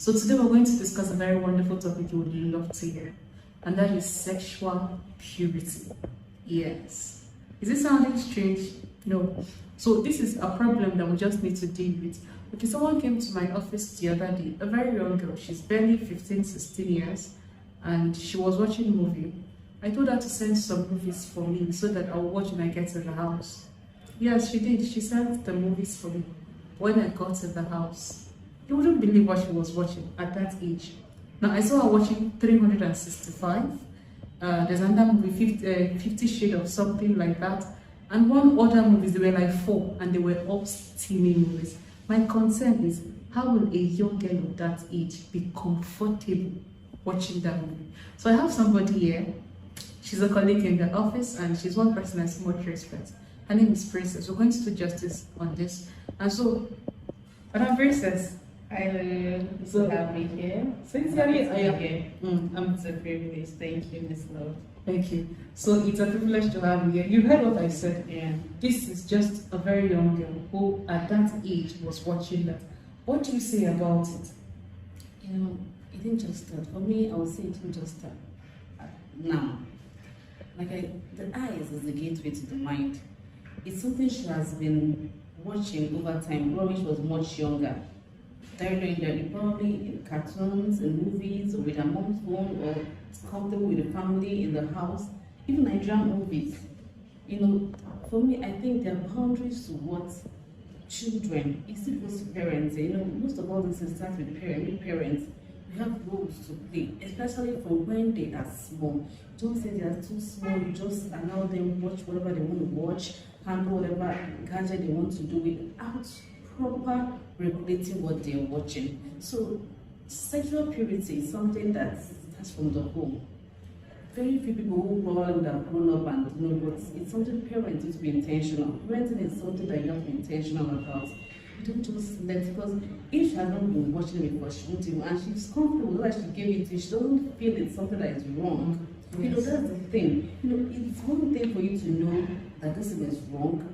So today we're going to discuss a very wonderful topic you would love to hear, and that is sexual purity. Yes. Is it sounding strange? No. So this is a problem that we just need to deal with. Okay, someone came to my office the other day, a very young girl. She's barely 15, 16 years, and she was watching a movie. I told her to send some movies for me so that I'll watch when I get to the house. Yes, she did. She sent the movies for me. When I got to the house, you wouldn't believe what she was watching at that age. Now, I saw her watching 365. There's another movie, 50 Shades of something like that. And one other movies, they were like 4, and they were all steamy movies. My concern is, how will a young girl of that age be comfortable watching that movie? So I have somebody here. She's a colleague in the office, and she's one person I so much respect. Her name is Princess. We're going to do justice on this. And so, Madam Princess, I so have me here. Sincerely, It's a privilege. Thank you, Miss Love. Thank you. So it's a privilege to have you here. You heard what I said. Yeah. This is just a very young girl who, at that age, was watching that. What do you say about it? It didn't just start. For me, I would say it didn't just start now. The eyes is the gateway to the mind. It's something she has been watching over time. Probably she was much younger. Probably in cartoons, in movies, or with her mom's phone, or comfortable with the family in the house, even Nigerian movies. For me, I think there are boundaries to what children, it's still goes to parents. Most of all this starts with parents. We have roles to play, especially from when they are small. Don't say they are too small, you just allow them watch whatever they want to watch, handle whatever gadget they want to do without proper regulating what they're watching. So sexual purity is something that starts from the home. Very few people who probably would have grown up and know, but it's something parents need to be intentional. Parenting is something that you have to be intentional about. You don't just let it, because if she has not been watching it before, she won't even, and she's comfortable that she gave it to, she doesn't feel it's something that is wrong. Yes. That's the thing. It's one thing for you to know that this thing is wrong,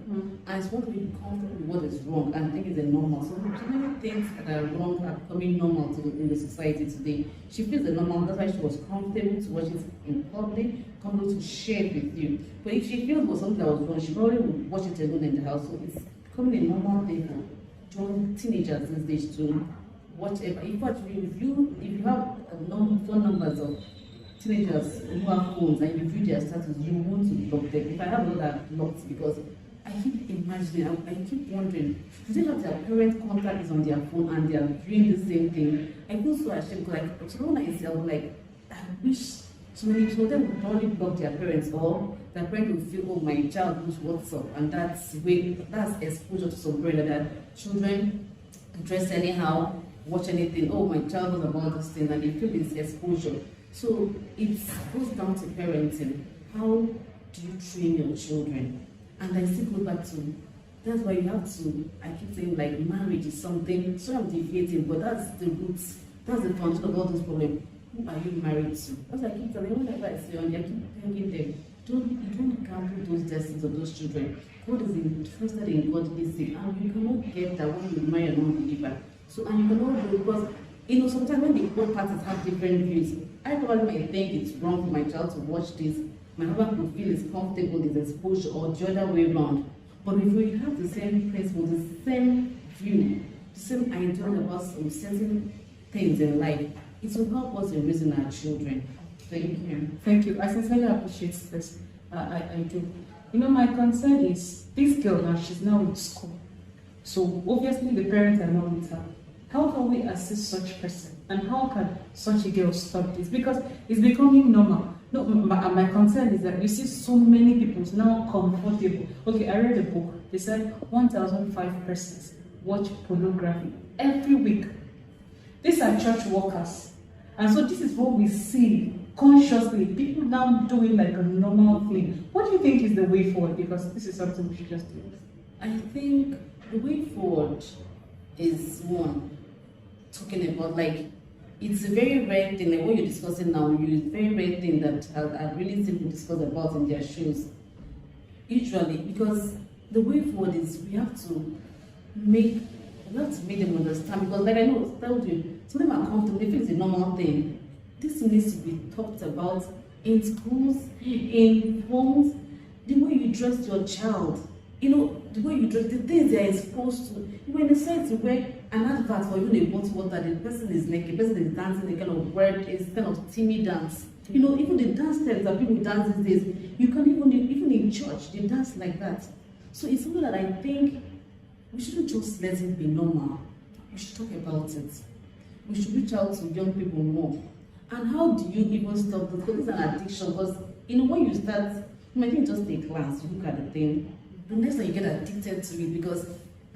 and it's one thing to be comfortable with what is wrong and think it's a normal. So many things that are wrong are becoming normal in the society today. She feels the normal, that's why she was comfortable to watch it in public, comfortable to share it with you. But if she feels it was something that was wrong, she probably would watch it alone in the house. So it's becoming a normal thing for young teenagers these days to watch it. If you have phone numbers of teenagers who have phones and you view their status, you want to block them. If I have all that blocked, because I keep imagining, I keep wondering, do they have their parent contact is on their phone and they are doing the same thing? I feel so ashamed, because so when I say, I wish so many of them would probably block their parents, or their parent will feel, oh, my child knows what's up, and that's exposure to some brain that children dress anyhow, watch anything, oh, my child knows about this thing, and they feel it's exposure. So it goes down to parenting. How do you train your children? And I still go back to, that's why you have to, I keep saying marriage is something, so I'm deviating, but that's the roots, that's the foundation of all those problems. Who are you married to? That's why I keep telling them, whenever I see on, I keep telling them, don't gamble those destinies of those children. God is interested in godly things, and you cannot get that when you marry a non-believer. So, and you cannot do, because sometimes when the both parties have different views, I probably might think it's wrong for my child to watch this. My husband will feel it's comfortable, it's exposure, or the other way around. But if you have the same principle, the same view, the same idea about some certain things in life, it will help us in raising our children. Thank you. Thank you. I sincerely appreciate this. I do. My concern is this girl now, she's now in school. So obviously the parents are not with her. How can we assist such person? And how can such a girl stop this? Because it's becoming normal. No, my concern is that you see so many people now comfortable. Okay, I read a book. They said 1,005 persons watch pornography every week. These are church workers. And so this is what we see consciously. People now doing like a normal thing. What do you think is the way forward? Because this is something we should just do. I think the way forward is one, talking about it's a very rare thing, what you're discussing now, it's a very rare thing that I really seen people discuss about in their shows. Usually, because the way forward is we have to make them understand, because I told you, Some of them are comfortable, they feel it's a normal thing. This needs to be talked about in schools, in homes, the way you dress your child, you know, the way you dress, the things they are exposed to. When they decide to wear an advert for even a bottle water, the person is naked, the person is dancing, a kind of weird, it's kind of timid dance. You know, even the dance steps that people dance these days, you can even in church, they dance like that. So it's something that I think we shouldn't just let it be normal. We should talk about it. We should reach out to young people more. And how do you even stop this? Because it's an addiction. Because you know, when you start, you might think just take a glance, you look at the thing. The next time you get addicted to it, because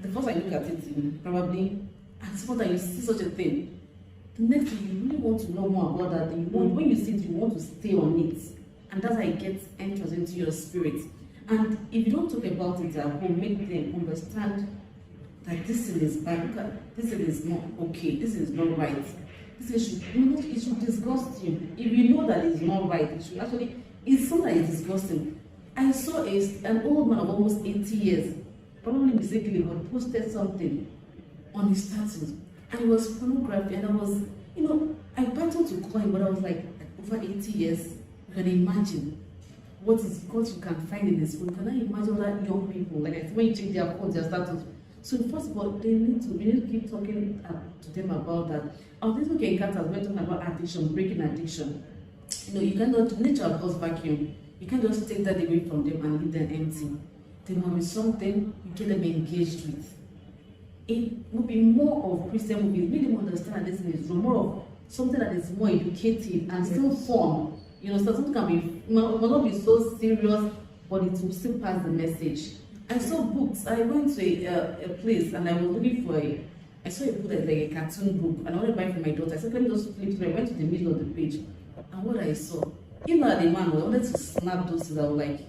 the first time you look at it, you probably, and suppose that you see such a thing, the next thing you really want to know more about that thing. When you see it, you want to stay on it, and that's how it gets entered into your spirit. And if you don't talk about it at home, make them understand that this thing is bad, this thing is not okay, this is not right. This should, it should disgust you. If you know that it's not right, it should actually, it's something that is disgusting. I saw an old man of almost 80 years, probably mistakenly, but posted something on his status, and it was pornography, and I was, you know, I battled to call him, but I was like, over 80 years, you can imagine what you can find in this phone. Can I imagine that young people, like when you check their phone, their status. So first of all, we need to keep talking to them about that. On this weekend encounters, we're talking about addiction, breaking addiction. You know, you cannot, nature of course vacuum. You can't just take that away from them and leave them empty. There must be something you get them engaged with. It will be more of Christian movies, make them understand this is more of something that is more educative and still fun. You know, so something can be, might not be so serious, but it will still pass the message. I saw books. I went to a place and I was looking for I saw a book that's like a cartoon book, and I wanted to buy it for my daughter. I said, let me just flip through. I went to the middle of the page, and what I saw, even as a man, I wanted to snap those things. I was like,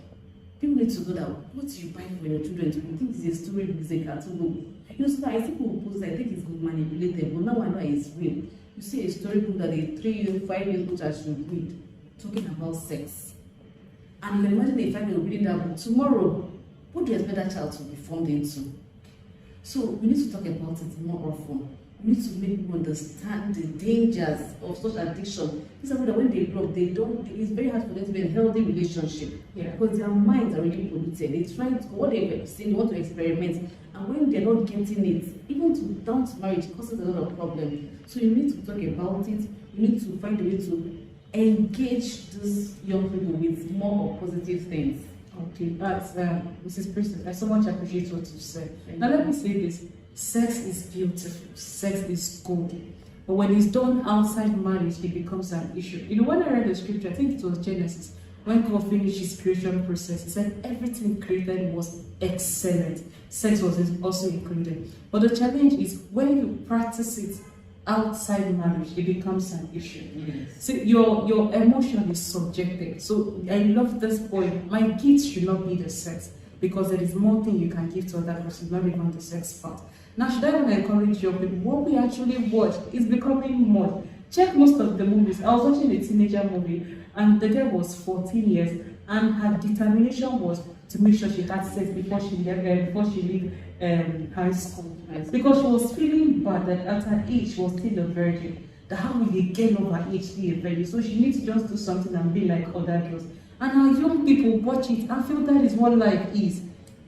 people need to know that what you buy for your children, you think it's a story book, it's a cartoon book. You know, so I see people post, I think it's manipulated, but now I know it's real. You see a story book that a 3-year, 5-year old child should read, talking about sex. And you can imagine a 5-year-old reading that book tomorrow. What do you expect that child to be formed into? So we need to talk about it more often. We need to make people understand the dangers of such addiction. These are people that when they grow up, it's very hard for them to be in a healthy relationship. Yeah. Because their minds are really polluted. They try to, what they've seen, they want to experiment. And when they're not getting it, even down to marriage, it causes a lot of problems. So you need to talk about it. You need to find a way to engage these young people with more positive things. Okay, that's Mrs. Priestley. I so much appreciate what you said. Now let me say this: sex is beautiful, sex is good, but when it's done outside marriage, it becomes an issue. You know, when I read the scripture, I think it was Genesis, when God finished His creation process, He said everything created was excellent. Sex was also included, but the challenge is when you practice it outside marriage, it becomes an issue. Yes. So your emotion is subjective. So I love this point. My gifts should not be the sex, because there is more thing you can give to other person, not even the sex part. Now, should I want to encourage your people? What we actually watch is becoming more. Check most of the movies. I was watching a teenager movie, and the girl was 14 years, and her determination was to make sure she had sex before she leave high school. Because she was feeling bad that at her age she was still a virgin. That how will a girl of her age be a virgin? So she needs to just do something and be like other girls. And our young people watch it and feel that is what life is.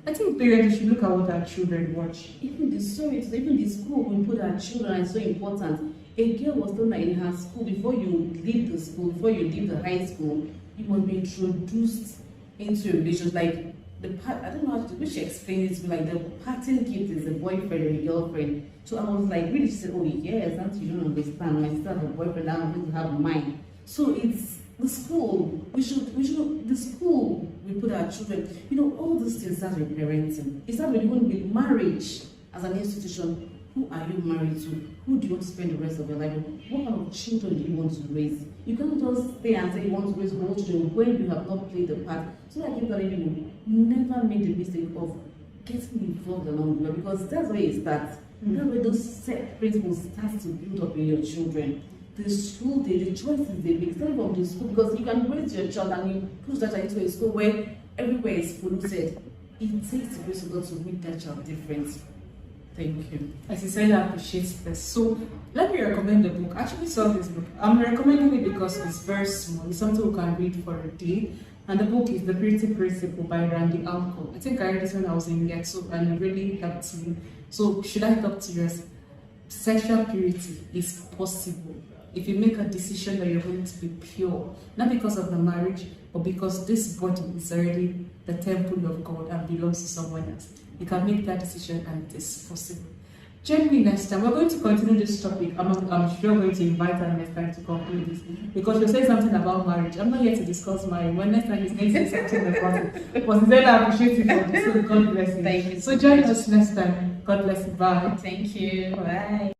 I think parents should look at what our children watch. Even the stories, even the school we put our children is so important. A girl was told that in her school, before you leave the school, before you leave the high school, you must be introduced into a relationship. Like I don't know how to, she explained it to me, like the parting gift is a boyfriend or a girlfriend. So I was like, really? She said, oh yes, that you don't understand. My sister have a boyfriend, I'm going to have mine. So it's the school. We should the school we put our children. You know, all these things start with parenting. It starts with even with marriage as an institution. Who are you married to? Who do you want to spend the rest of your life with? What kind of children do you want to raise? You can't just stay and say you want to raise good children when you have not played the part. So I keep telling you, never make the mistake of getting involved along the way, because that's where it starts. That's where those set principles start to build up in your children. The school, the choices they make, starting from the school, because you can raise your child and you push that child into a school where everywhere is polluted. It takes the grace of God to make that child different. Thank you. I sincerely appreciate this. So let me recommend the book. I actually saw this book. I'm recommending it because it's very small. It's something we can read for a day. And the book is The Purity Principle by Randy Alcorn. I think I read this when I was in year 2 and it really helped me. So should I talk to you? Sexual purity is possible if you make a decision that you're going to be pure, not because of the marriage, but because this body is already the temple of God and belongs to someone else. You can make that decision and it is possible. Join me next time. We're going to continue this topic. I'm sure we're going to invite her next time to conclude this because you'll say something about marriage. I'm not here to discuss marriage. When next time he's going to say something about it. But sincerely, I appreciate you for this. So God bless you. Thank you. So join us next time. God bless you. Bye. Thank you. Bye.